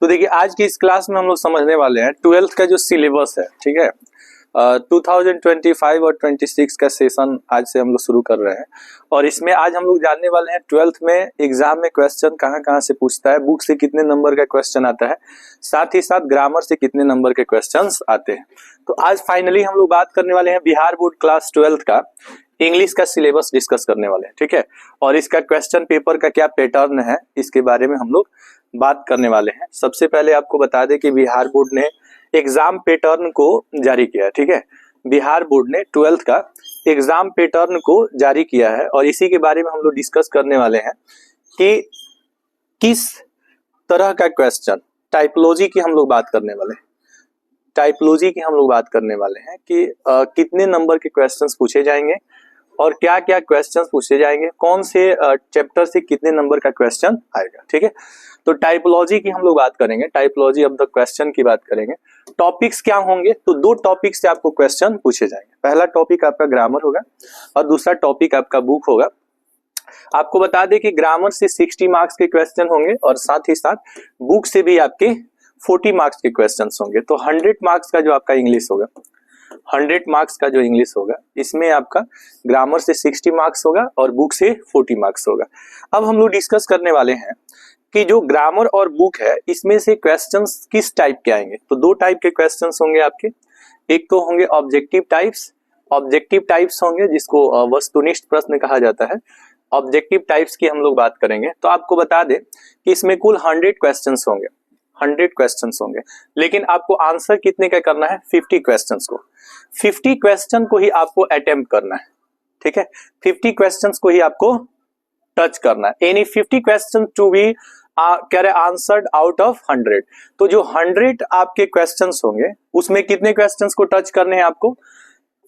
तो देखिए आज की इस क्लास में हम लोग समझने वाले हैं 12th का जो सिलेबस है, ठीक है। 2025 और 26 का सेशन आज से हम लोग शुरू कर रहे हैं और इसमें आज हम लोग जानने वाले हैं 12th में एग्जाम में क्वेश्चन कहाँ से पूछता है, बुक से कितने नंबर का क्वेश्चन आता है, साथ ही साथ ग्रामर से कितने नंबर के क्वेश्चंस आते हैं। तो आज फाइनली हम लोग बात करने वाले हैं बिहार बोर्ड क्लास 12th का इंग्लिश का सिलेबस डिस्कस करने वाले हैं, ठीक है। और इसका क्वेश्चन पेपर का क्या पैटर्न है इसके बारे में हम लोग बात करने वाले हैं। सबसे पहले आपको बता दें कि बिहार बोर्ड ने एग्जाम पैटर्न को जारी किया है, ठीक है। बिहार बोर्ड ने 12th का एग्जाम पैटर्न को जारी किया है और इसी के बारे में हम लोग डिस्कस करने वाले हैं कि किस तरह का क्वेश्चन, टाइपोलॉजी की हम लोग बात करने वाले हैं। टाइपोलॉजी की हम लोग बात करने वाले हैं कि कितने नंबर के क्वेश्चंस पूछे जाएंगे और क्या क्या क्वेश्चंस पूछे जाएंगे, कौन से चैप्टर से कितने नंबर का क्वेश्चन आएगा, ठीक है। तो टाइपोलॉजी की हम लोग बात करेंगे, टाइपोलॉजी ऑफ द क्वेश्चन की बात करेंगे। टॉपिक्स क्या होंगे, तो दो टॉपिक से आपको क्वेश्चन पूछे जाएंगे। पहला टॉपिक आपका ग्रामर होगा और दूसरा टॉपिक आपका बुक होगा। आपको बता दें कि ग्रामर से 60 मार्क्स के क्वेश्चन होंगे और साथ ही साथ बुक से भी आपके 40 मार्क्स के क्वेश्चंस होंगे। तो 100 मार्क्स का जो आपका इंग्लिश होगा, 100 मार्क्स का जो इंग्लिश होगा, इसमें आपका ग्रामर से 60 मार्क्स होगा और बुक से 40 मार्क्स होगा। अब हम लोग डिस्कस करने वाले हैं कि जो ग्रामर और बुक है इसमें से क्वेश्चंस किस टाइप के आएंगे। तो दो टाइप के क्वेश्चंस होंगे आपके, एक तो होंगे ऑब्जेक्टिव टाइप्स होंगे जिसको वस्तुनिष्ठ प्रश्न कहा जाता है। ऑब्जेक्टिव टाइप्स की हम लोग बात करेंगे। तो आपको बता दें कि इसमें कुल 100 क्वेश्चंस होंगे, 100 क्वेश्चंस होंगे, लेकिन आपको आंसर कितने का करना है, 50 क्वेश्चंस को। 50 क्वेश्चन को ही आपको अटेम्प्ट करना है, ठीक है। 50 क्वेश्चंस को ही आपको टच करना है। Any 50 question to be answered out of 100। तो जो 100 आपके क्वेश्चंस होंगे उसमें कितने क्वेश्चंस को टच करने हैं आपको,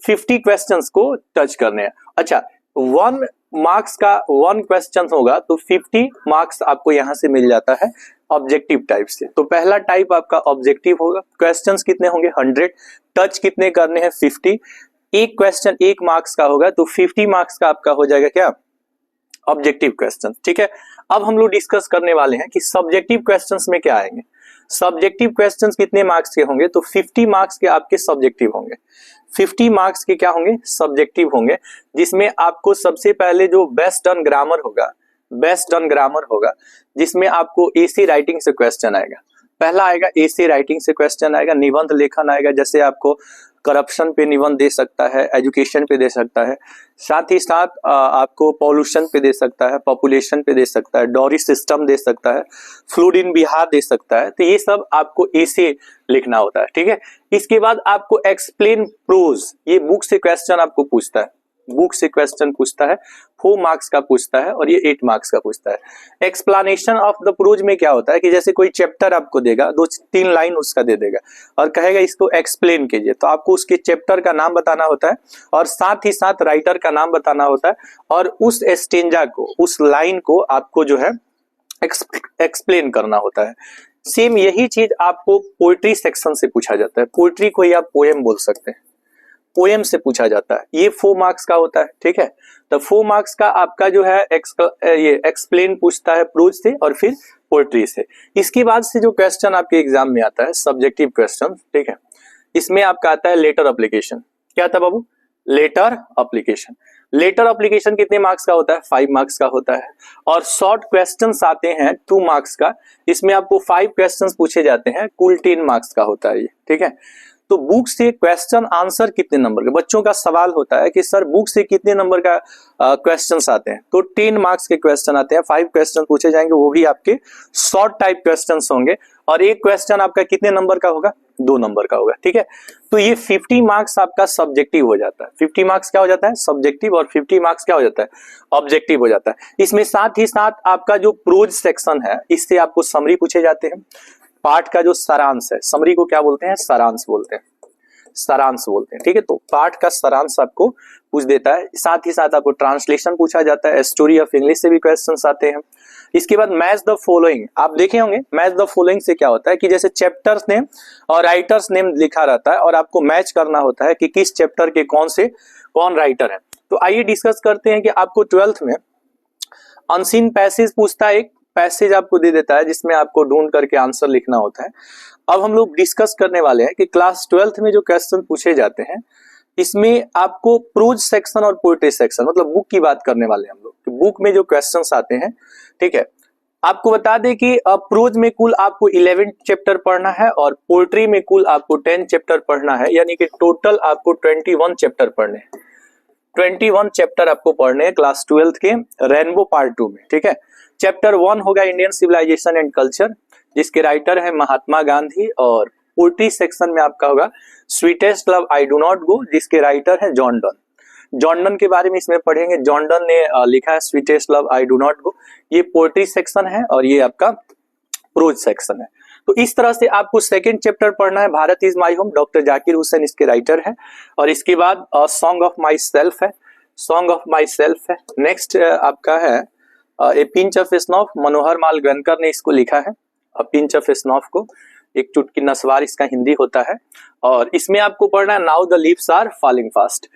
50 क्वेश्चंस को टच करने हैं। अच्छा, 1 मार्क्स का 1 क्वेश्चन होगा तो 50 मार्क्स आपको यहां से मिल जाता है ऑब्जेक्टिव टाइप से। तो पहला टाइप आपका ऑब्जेक्टिव होगा। क्वेश्चंस कितने होंगे, 100, टच कितने करने हैं, 50। एक क्वेश्चन 1 मार्क्स का होगा तो 50 मार्क्स का आपका हो जाएगा क्या, ऑब्जेक्टिव क्वेश्चन, ठीक है। अब हम लोग डिस्कस करने वाले हैं कि सब्जेक्टिव क्वेश्चंस में क्या आएंगे। सब्जेक्टिव क्वेश्चंस कितने मार्क्स के होंगे, तो 50 मार्क्स के आपके सब्जेक्टिव होंगे। 50 मार्क्स के क्या होंगे, सब्जेक्टिव होंगे, जिसमें आपको सबसे पहले जो बेस्ट ऑन ग्रामर होगा, जिसमें आपको एसे राइटिंग से क्वेश्चन आएगा। पहला आएगा एसे राइटिंग से क्वेश्चन आएगा, निबंध लेखन आएगा, जैसे आपको करप्शन पे निबंध दे सकता है, एजुकेशन पे दे सकता है, साथ ही साथ आपको पॉल्यूशन पे दे सकता है, पॉपुलेशन पे दे सकता है, डॉरी सिस्टम दे सकता है, फ्लूड इन बिहार दे सकता है। तो ये सब आपको ऐसे लिखना होता है, ठीक है। इसके बाद आपको एक्सप्लेन प्रोज, ये बुक से क्वेश्चन आपको पूछता है, बुक से क्वेश्चन पूछता है, 4 मार्क्स का पूछता है और ये 8 मार्क्स का पूछता है। एक्सप्लेनेशन ऑफ द प्रोज में क्या होता है कि जैसे कोई चैप्टर आपको देगा, 2-3 लाइन उसका दे देगा और कहेगा इसको एक्सप्लेन कीजिए, तो आपको उसके चैप्टर का नाम बताना होता है और साथ ही साथ राइटर का नाम बताना होता है और उस स्टेंजा को, उस लाइन को आपको जो है एक्सप्लेन करना होता है। सेम यही चीज आपको पोएट्री सेक्शन से पूछा जाता है। पोएट्री को ही आप पोएम बोल सकते हैं, पोएम से पूछा जाता है। ये 4 मार्क्स का होता है, ठीक है। तो 4 मार्क्स का आपका जो है ये एक्सप्लेन पूछता है प्रोज से और फिर पोएट्री से। इसके बाद से जो क्वेश्चन आपके एग्जाम में आता है सब्जेक्टिव क्वेश्चन, ठीक है, इसमें आपका आता है लेटर एप्लीकेशन। क्या था बाबू, लेटर एप्लीकेशन। लेटर एप्लीकेशन कितने मार्क्स का होता है, 5 मार्क्स का होता है। और शॉर्ट क्वेश्चंस आते हैं 2 मार्क्स का, इसमें आपको 5 क्वेश्चंस पूछे जाते हैं, कुल 10 मार्क्स का होता है ये, ठीक है। तो बुक से क्वेश्चन आंसर कितने नंबर के, बच्चों का सवाल होता है कि सर बुक से कितने नंबर का क्वेश्चंस आते हैं, तो 10 मार्क्स के क्वेश्चन आते हैं, 5 क्वेश्चन पूछे जाएंगे, वो भी आपके शॉर्ट टाइप क्वेश्चंस होंगे और एक क्वेश्चन आपका कितने नंबर का होगा, 2 नंबर का होगा, ठीक है। तो ये 50 मार्क्स आपका सब्जेक्टिव हो जाता है। 50 मार्क्स क्या हो जाता है, सब्जेक्टिव, और 50 मार्क्स क्या हो जाता है, ऑब्जेक्टिव हो जाता है। इसमें साथ ही साथ आपका जो प्रोज सेक्शन है, इससे आपको समरी पूछे जाते हैं। पाठ का जो सारांश है, समरी को क्या बोलते हैं, सारांश बोलते हैं, ठीक है। तो पाठ का सारांश आपको पूछ देता है। साथ ही साथ आपको ट्रांसलेशन पूछा जाता है, स्टोरी ऑफ इंग्लिश से भी क्वेश्चंस आते हैं। इसके बाद मैच द फॉलोइंग, आप देखे होंगे मैच द फॉलोइंग से क्या होता है कि जैसे चैप्टर्स नेम और राइटर्स नेम लिखा रहता है और आपको मैच करना होता है कि किस चैप्टर के कौन राइटर है। तो आइए डिस्कस करते हैं कि आपको 12th में अनसीन पैसेज पूछता है एक, पैसेज आपको दे देता है जिसमें आपको ढूंढ करके आंसर लिखना होता है। अब हम लोग डिस्कस करने वाले हैं कि क्लास 12th में जो क्वेश्चन पूछे जाते हैं इसमें आपको प्रोज सेक्शन और पोएट्री सेक्शन, मतलब बुक की बात करने वाले हैं हम लोग कि बुक में जो क्वेश्चंस आते हैं, ठीक है। आपको बता दें कि प्रोज में कुल आपको 11 चैप्टर पढ़ना है और पोएट्री में कुल आपको 10 चैप्टर पढ़ना है, यानी कि टोटल आपको 21 चैप्टर पढ़ने हैं। 21 चैप्टर आपको पढ़ने हैं क्लास 12th के रेनबो पार्ट 2 में, ठीक है। चैप्टर 1 होगा इंडियन सिविलाइजेशन एंड कल्चर, जिसके राइटर है महात्मा गांधी, और पोएट्री सेक्शन में आपका होगा sweetest love I do not go, जिसके राइटर है जॉन डन। जॉन डन के बारे में इसमें पढ़ेंगे। जॉन डन ने लिखा है sweetest love I do not go. ये पोएट्री सेक्शन है और ये आपका प्रोज सेक्शन है। तो इस तरह से आपको सेकंड चैप्टर पढ़ना है Bharat is my home, doctor Zakir Hussain इसके राइटर है। और इसके बाद सॉन्ग ऑफ माई सेल्फ है, सॉन्ग ऑफ माई सेल्फ है। नेक्स्ट आपका है ए पिंच ऑफ स्नॉफ, मनोहर माल ग्रंकर ने इसको लिखा है। पिंच ऑफ स्नॉफ को एक चुटकी नस्वार इसका हिंदी होता है। और इसमें आपको पढ़ना है now the leaves are falling fast,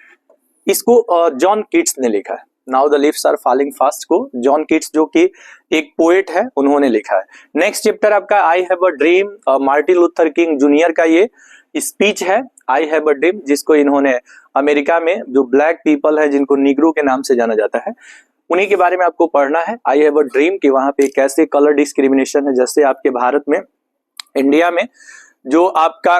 इसको जॉन कीट्स ने लिखा है। Now the leaves are falling fast को जॉन कीट्स, जो कि एक पोएट है, उन्होंने लिखा है। नेक्स्ट चैप्टर आपका I have a dream, Martin Luther king junior का ये स्पीच है आई हैव अ ड्रीम, जिसको इन्होंने अमेरिका में जो ब्लैक पीपल है जिनको निग्रो के नाम से जाना जाता है, उन्हीं के बारे में आपको पढ़ना है। आई हैव अ ड्रीम कि वहां पे कैसे कलर डिस्क्रिमिनेशन है, जैसे आपके भारत में, इंडिया में जो आपका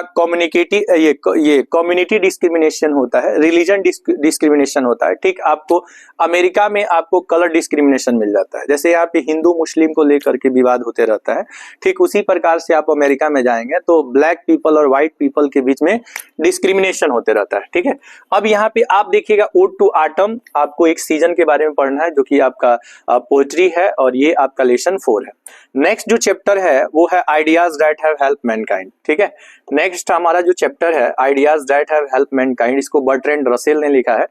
ये कम्युनिटी डिस्क्रिमिनेशन होता है, रिलीजन डिस्क्रिमिनेशन होता है, ठीक आपको अमेरिका में आपको कलर डिस्क्रिमिनेशन मिल जाता है। जैसे यहाँ पे हिंदू मुस्लिम को लेकर के विवाद होते रहता है, ठीक उसी प्रकार से आप अमेरिका में जाएंगे तो ब्लैक पीपल और व्हाइट पीपल के बीच में डिस्क्रिमिनेशन होते रहता है, ठीक है। अब यहाँ पे आप देखिएगा ओड टू ऑटम, आपको एक सीजन के बारे में पढ़ना है जो कि आपका पोएट्री है और ये आपका लेसन 4 है। नेक्स्ट जो चैप्टर है वो है ideas that have help Mankind, ठीक है। नेक्स्ट हमारा जो चैप्टर है ideas that have help Mankind, इसको बर्ट्रैंड रसेल ने लिखा है।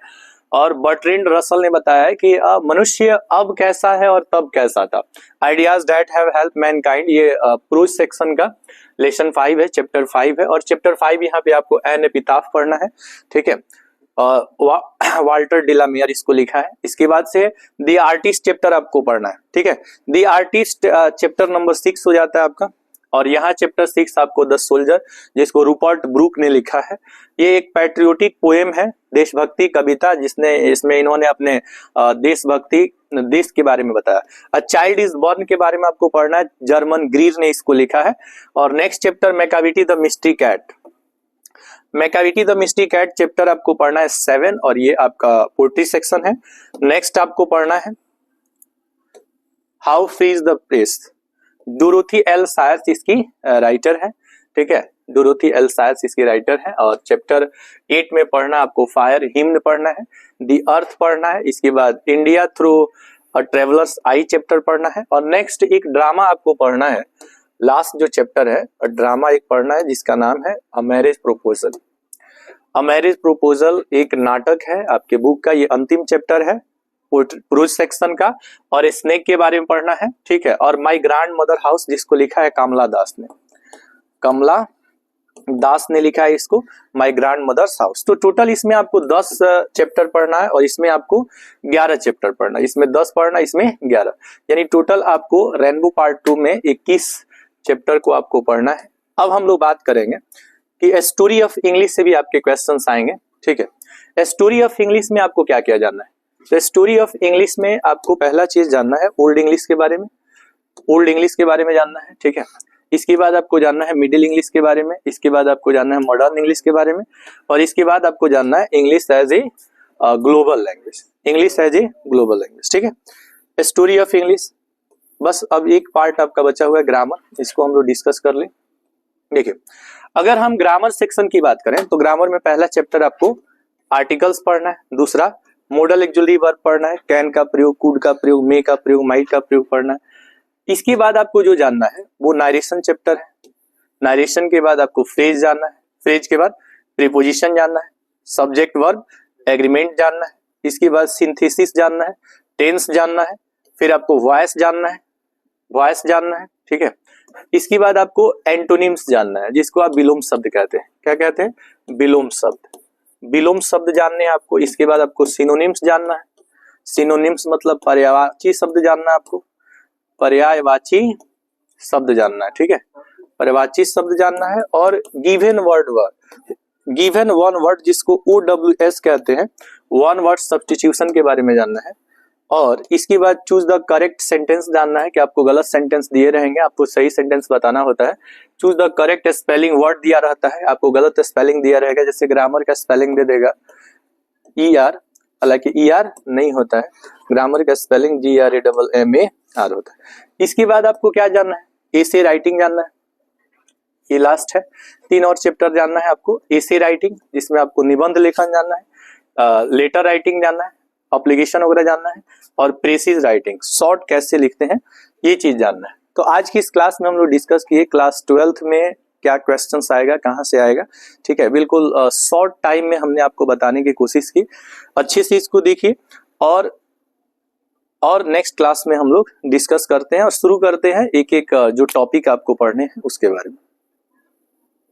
और बर्ट्रैंड रसेल ने बताया है कि मनुष्य अब कैसा है और तब कैसा था। Ideas that have help Mankind ये प्रोज सेक्शन का लेसन 5 है, चैप्टर 5 है। और चैप्टर 5 यहाँ पे आपको एन एपिताफ पढ़ना है, ठीक है। वाल्टर डिलामेयर इसको लिखा है। इसके बाद से द आर्टिस्ट चैप्टर आपको पढ़ना है, ठीक है। द आर्टिस्ट चैप्टर नंबर 6 हो जाता है आपका। और यहाँ चैप्टर 6 आपको द सोल्जर, जिसको रूपर्ट ब्रूक ने लिखा है। ये एक पैट्रियोटिक पोएम है, देशभक्ति कविता, जिसने इसमें इन्होंने अपने देश के बारे में बताया। अ चाइल्ड इज बॉर्न के बारे में आपको पढ़ना है, जर्मन ग्रीर ने इसको लिखा है। और next chapter Macavity the mystery cat, Macavity the mystery cat chapter आपको पढ़ना है 7 और ये आपका पोएट्री सेक्शन है। नेक्स्ट आपको पढ़ना है how free is the press, Dorothy L सायर्स इसकी राइटर है, ठीक है। डोरोथी एल सायर्स इसकी राइटर है। और चैप्टर 8 में पढ़ना आपको फायर हिम्न पढ़ना है, द अर्थ पढ़ना है। इसके बाद India through a travellers I chapter पढ़ना है। और नेक्स्ट एक ड्रामा आपको पढ़ना है, लास्ट जो चैप्टर है ड्रामा एक पढ़ना है जिसका नाम है a marriage proposal. A marriage proposal एक नाटक है आपके बुक का, ये अंतिम चैप्टर है प्रोज सेक्शन का। और स्नेक के बारे में पढ़ना है, ठीक है। और माय ग्रैंड मदर हाउस, जिसको लिखा है कमला दास ने, कमला दास ने लिखा है इसको माय ग्रैंड मदर्स हाउस। तो टोटल इसमें आपको 10 चैप्टर पढ़ना है और इसमें आपको 11 चैप्टर पढ़ना है। इसमें 10 पढ़ना, इसमें 11, यानी टोटल आपको रेनबो पार्ट 2 में 21 चैप्टर को आपको पढ़ना है। अब हम लोग बात करेंगे कि स्टोरी ऑफ इंग्लिश से भी आपके क्वेश्चंस आएंगे, ठीक है। स्टोरी ऑफ इंग्लिश में आपको क्या क्या जानना है? तो स्टोरी ऑफ इंग्लिश में आपको पहला चीज जानना है ओल्ड इंग्लिश के बारे में, ओल्ड इंग्लिश के बारे में जानना है, ठीक है। इसके बाद आपको जानना है मिडिल इंग्लिश के बारे में, इसके बाद आपको जानना है मॉडर्न इंग्लिश के बारे में, और इसके बाद आपको जानना है English as a global language, English as a global language, ठीक है। स्टोरी ऑफ इंग्लिश, बस अब एक पार्ट आपका बचा हुआ है ग्रामर, इसको हम लोग डिस्कस कर ले। देखिए, अगर हम ग्रामर सेक्शन की बात करें तो ग्रामर में पहला चैप्टर आपको आर्टिकल्स पढ़ना है, दूसरा मॉडल एक्जुलरी वर्ब पढ़ना है, कैन का प्रयोग, कुड का प्रयोग, मे का प्रयोग, माइट का प्रयोग पढ़ना है। इसके बाद आपको जो जानना है वो नारेशन चैप्टर है। नारेशन के बाद आपको फ्रेज जानना है, फ्रेज के बाद प्रीपोजिशन जानना है, सब्जेक्ट वर्ब एग्रीमेंट जानना है, इसके बाद सिंथेसिस जानना है, टेंस जानना है, फिर आपको वॉइस जानना है, वॉइस जानना है, ठीक है। इसके बाद आपको एंटोनिम्स जानना है, जिसको आप विलोम शब्द कहते हैं। क्या कहते हैं? विलोम शब्द, विलोम शब्द जानने हैं आपको। इसके बाद आपको सिनोनिम्स जानना है, सिनोनिम्स मतलब पर्यायवाची शब्द जानना है आपको। पर्यायवाची शब्द जानना है, ठीक है, पर्यायवाची शब्द जानना है। और गिवन वन वर्ड जिसको OWS कहते हैं, वन वर्ड सब्स्टिट्यूशन के बारे में जानना है। और इसके बाद चूज द करेक्ट सेंटेंस जानना है कि आपको गलत सेंटेंस दिए रहेंगे, आपको सही सेंटेंस बताना होता है। Choose the correct spelling, word दिया रहता है, आपको गलत स्पेलिंग दिया रहेगा, जैसे ग्रामर का स्पेलिंग दे देगा ER, हालांकि ER नहीं होता है, ग्रामर का स्पेलिंग GRAMMAR होता है। इसके बाद आपको क्या जानना है, एसे राइटिंग जानना है, ये लास्ट है। 3 और चैप्टर जानना है आपको, एसे राइटिंग जिसमें आपको निबंध लेखन जानना है, लेटर राइटिंग जानना है, एप्लीकेशन वगैरह जानना है, और प्रेसिज राइटिंग, शॉर्ट कैसे लिखते हैं, ये चीज जानना है। तो आज की इस क्लास में हम लोग डिस्कस किए क्लास 12th में क्या क्वेश्चंस आएगा, कहाँ से आएगा, ठीक है, बिल्कुल शॉर्ट टाइम में हमने आपको बताने की कोशिश की। अच्छे से इसको देखिए और नेक्स्ट क्लास में हम लोग डिस्कस करते हैं और शुरू करते हैं एक एक जो टॉपिक आपको पढ़ने हैं उसके बारे में।